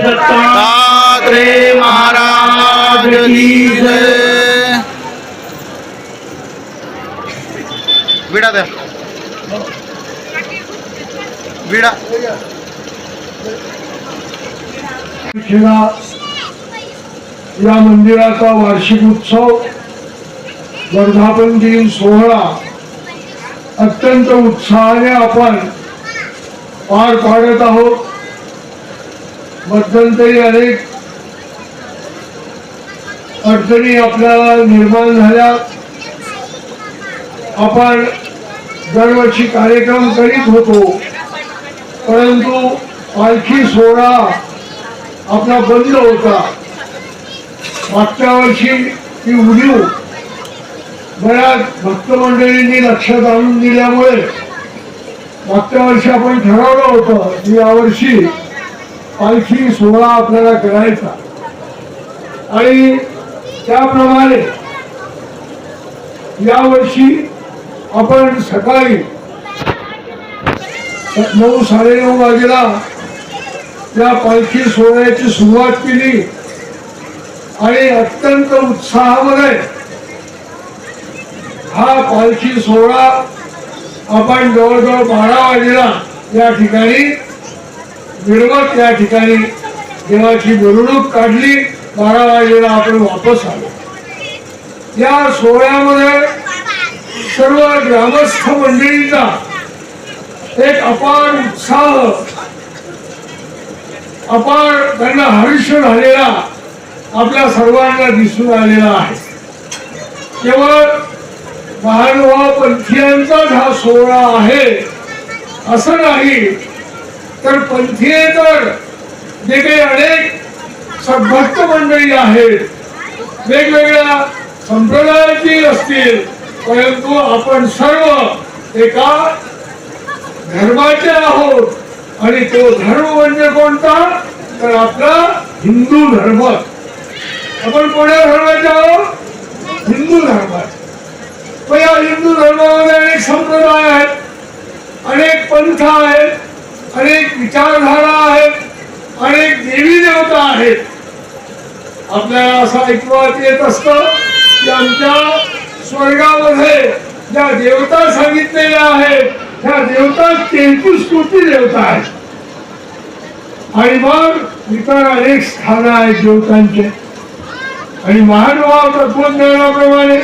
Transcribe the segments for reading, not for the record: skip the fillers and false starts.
दत्तात्रेय महाराज की जय। विडा द्या, विडा। या मंदिराचा वार्षिक उत्सव वर्धापन दिन सोहळा अत्यंत उत्साहाने आपण पार पाडत आहोत। मध्यंतरी अनेक अडचणी आपल्याला निर्माण झाल्या। आपण दरवर्षी कार्यक्रम करीत होतो, परंतु पालखी सोहळा आपला बंद होता। मागच्या वर्षी ही उणीव बऱ्याच भक्त मंडळींनी लक्षात आणून दिल्यामुळे मागच्या वर्षी आपण ठरवलं होतं की यावर्षी पालखी सोहळा आपल्याला करायचा, आणि त्याप्रमाणे यावर्षी आपण सकाळी 9-9:30 वाजेला त्या पालखी सोहळ्याची सुरुवात केली आणि अत्यंत उत्साहामध्ये हा पालखी सोहळा आपण जवळजवळ 12 वाजेला या ठिकाणी मिरवत या ठिकाणी देवाची मिरवणूक काढली। 12 वाजेला आपण वापस आलो। या सोहळ्यामध्ये सर्व ग्रामस्थ मंडळींचा एक अपार उत्साह, अपार त्यांना हर्ष झालेला आपल्या सर्वांना दिसून आलेला आहे। केवळ महानुभाव पंथीयांचाच हा सोहळा आहे असं नाही, तर पंथीयेतर जे काही अनेक सद्भक्त मंडळी आहेत, वेगवेगळ्या संप्रदायाची असतील, परंतु आपण सर्व एका धर्माचे आहोत। आणि तो धर्म म्हणजे कोणता, तर आपला हिंदू धर्म। आपण कोणत्या धर्माचे आहोत, हिंदू धर्माचे। पण या हिंदू धर्मामध्ये अनेक संप्रदाय आहेत, अनेक पंथ आहेत, अनेक विचारधारा आहेत, अनेक देवी देवता आहेत। आपल्याला असं ऐकण्यात येत असतं की आमच्या स्वर्गामध्ये ज्या देवता सांगितलेल्या आहेत त्या देवता 33 कोटी देवता आहेत, आणि मग इतर अनेक स्थान आहेत देवतांचे। आणि महानुभाव तत्वज्ञानाप्रमाणे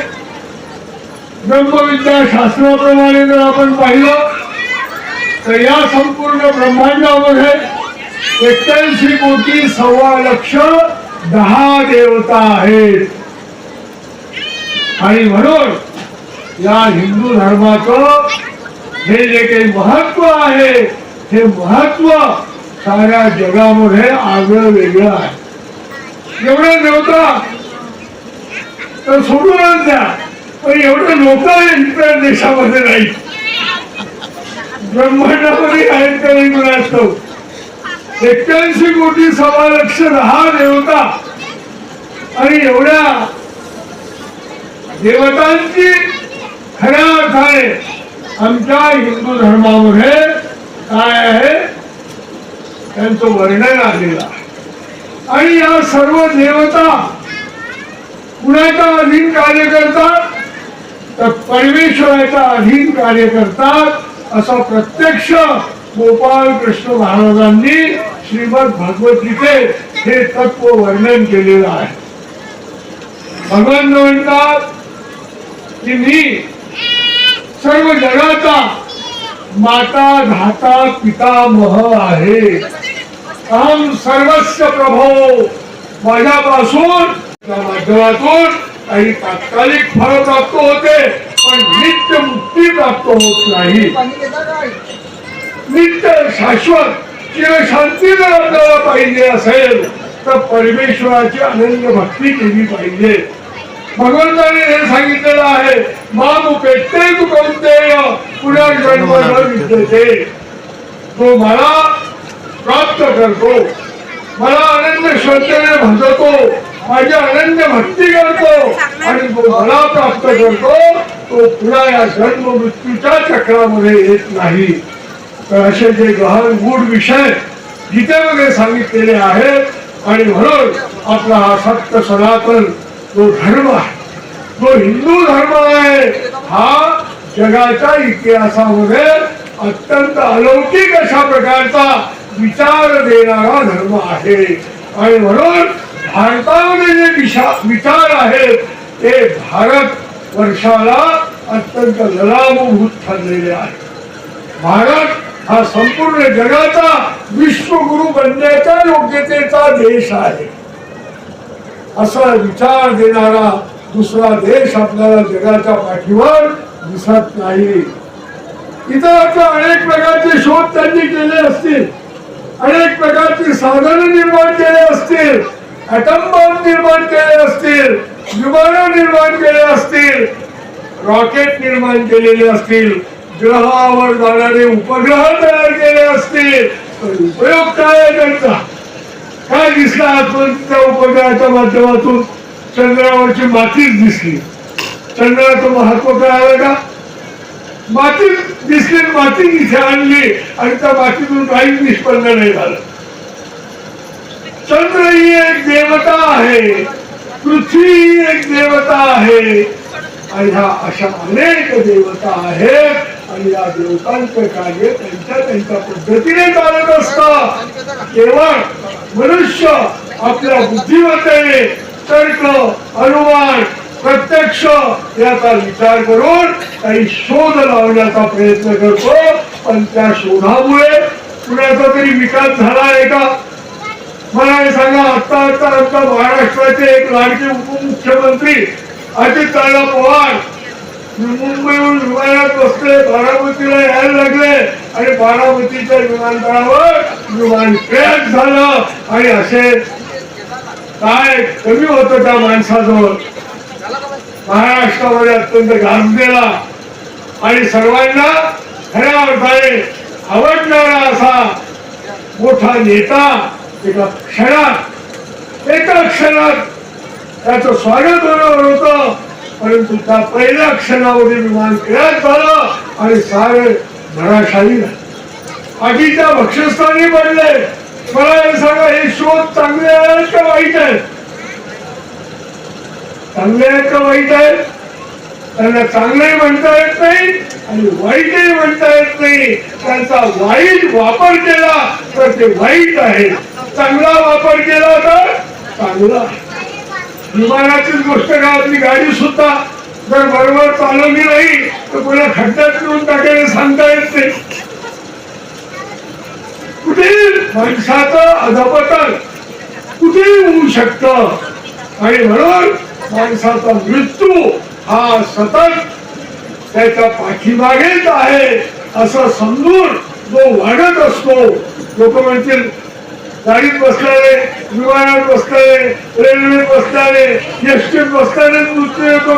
ब्रह्मविद्या शास्त्राप्रमाणे जर आपण पाहिलं तर या संपूर्ण ब्रह्मांडामध्ये 81 कोटी 1.25 लक्ष 10 देवता आहेत। आणि म्हणून या हिंदू धर्माचं हे जे काही महत्व आहे, हे महत्व साऱ्या जगामध्ये आगळं वेगळं आहे। एवढे देवता तर सोडूनच द्या, पण एवढे लोक इतर देशामध्ये नाही, ब्रह्मांडामध्ये आहेत का नाही मला असतो। 81 कोटी 1.25 लक्ष 10 देवता, आणि एवढ्या देवतांची खऱ्या अर्थाने आमच्या हिंदू धर्मामध्ये काय आहे त्यांचं वर्णन आलेलं आहे। आणि या सर्व देवता कुणाच्या अधीन कार्य करतात, तर परमेश्वराच्या अधीन कार्य करतात असं प्रत्यक्ष गोपाळ कृष्ण महाराजांनी श्रीमद भगवद्गीतेत हे तत्व वर्णन केलेलं आहे। भगवान म्हणतात की मी सर्व जगाचा माता धाता पितामह आहे। अहम सर्वस्य प्रभो, माझ्यापासून माध्यमातून काही तात्कालिक फळ प्राप्त होते, पण नित्य मुक्ती प्राप्त होत नाही। नित्य शाश्वत चिरशांती जर आपल्याला पाहिजे असेल तर परमेश्वराची अनन्य भक्ती केली पाहिजे। भगवंताने हे सांगितलेलं आहे, माम उपेक्षते तू कौंतेय पुनर्जन्म न विद्यते। तो मला प्राप्त करतो, मला अनन्य श्रद्धेने भजतो, माझी अनन्य भक्ती करतो, आणि तो मला प्राप्त करतो, तो पुन्हा या जन्म मृत्यूच्या चक्रामध्ये येत नाही। तर असे जे गहन गूढ विषय गीतेमध्ये सांगितलेले आहेत. आणि म्हणून आपला हा सत्य सनातन जो धर्म आहे, जो हिंदू धर्म आहे, हा जगाच्या इतिहासामध्ये अत्यंत अलौकिक अशा प्रकारचा विचार देणारा धर्म आहे. आणि म्हणून भारतामध्ये जे विचार आहेत ते भारत वर्षाला अत्यंत ललामभूत ठरलेले आहे. भारत हा संपूर्ण जगाचा विश्वगुरु बनण्याच्या योग्यतेचा देश आहे. असा विचार देणारा दुसरा देश आपल्याला जगाच्या पाठीवर दिसत नाही. इतर आपल्या अनेक प्रकारचे शोध त्यांनी केले असतील, अनेक प्रकारची साधनं निर्माण केले असतील, ॲटम बॉम्ब निर्माण केले असतील, विमानं निर्माण केले असतील, रॉकेट निर्माण केलेले असतील, ग्रहावर जाणारे उपग्रह तयार केले असतील, पण उपयोग काय आहे त्यांचा? काय दिसला आजपर्यंत त्या उपग्रहाच्या माध्यमातून? चंद्रावरची मातीच दिसली. चंद्राचं महत्व कळालं का? माती दिसली, माती इथे आणली आणि त्या मातीतून काहीच निष्पन्न नाही झालं. चंद्र ही एक देवता आहे, पृथ्वी ही एक देवता आहे, आणि ह्या अशा अनेक देवता आहेत. आणि या देवतांचं कार्य त्यांच्या पद्धतीने चालत असतं. केवळ मनुष्य आपल्या बुद्धिमत्तेने तर्क, अनुमान, प्रत्यक्ष याचा विचार करून काही शोध लावण्याचा प्रयत्न करतो. पण त्या शोधामुळे कुणाचा तरी विकास झाला आहे का? मला हे सांगा. आता आमच्या महाराष्ट्राचे एक लाडके उपमुख्यमंत्री अजितदादा पवार मुंबईहून विमानात बसले, बारामतीला यायला लागले आणि बारामतीच्या विमानतळावर विमान क्रॅश झालं. आणि असे काय कमी होतं त्या माणसाजवळ? महाराष्ट्रामध्ये अत्यंत गाजलेला आणि सर्वांना खऱ्या अर्थाने आवडणारा असा मोठा नेता एका क्षणात त्याचं स्वागत होणार होतं. परंतु त्या पहिल्या क्षणामध्ये विमान क्रॅश झालं आणि सारे धराशायी आगीच्या भक्षस्थानी पडले. मला हे सांगा, हे शोध चांगले आहेत का वाईट आहेत? चांगले आहेत का वाईट आहेत? त्यांना चांगलंही म्हणता येत नाही आणि वाईटही म्हणता येत नाही. त्यांचा वाईट वापर केला तर ते वाईट आहे, चांगला वापर केला तर चांगला. विमानाचीच गोष्ट का, आपली गाडी सुद्धा जर बरोबर चालवली नाही तर कोणा खड्ड्यात नेऊन टाकायला सांगता येत नाही. कुठेही माणसाचं अधपतन कुठेही होऊ शकतं. आणि म्हणून माणसाचा मृत्यू हा सतत त्याच्या पाठीमागेच आहे असं समजून जो वाढत असतो. लोक म्हणतील गाडीत बसणारे, विमानात बसणारे, रेल्वेत बसणारे, एसटीत बसणारे मृत्यू येतो.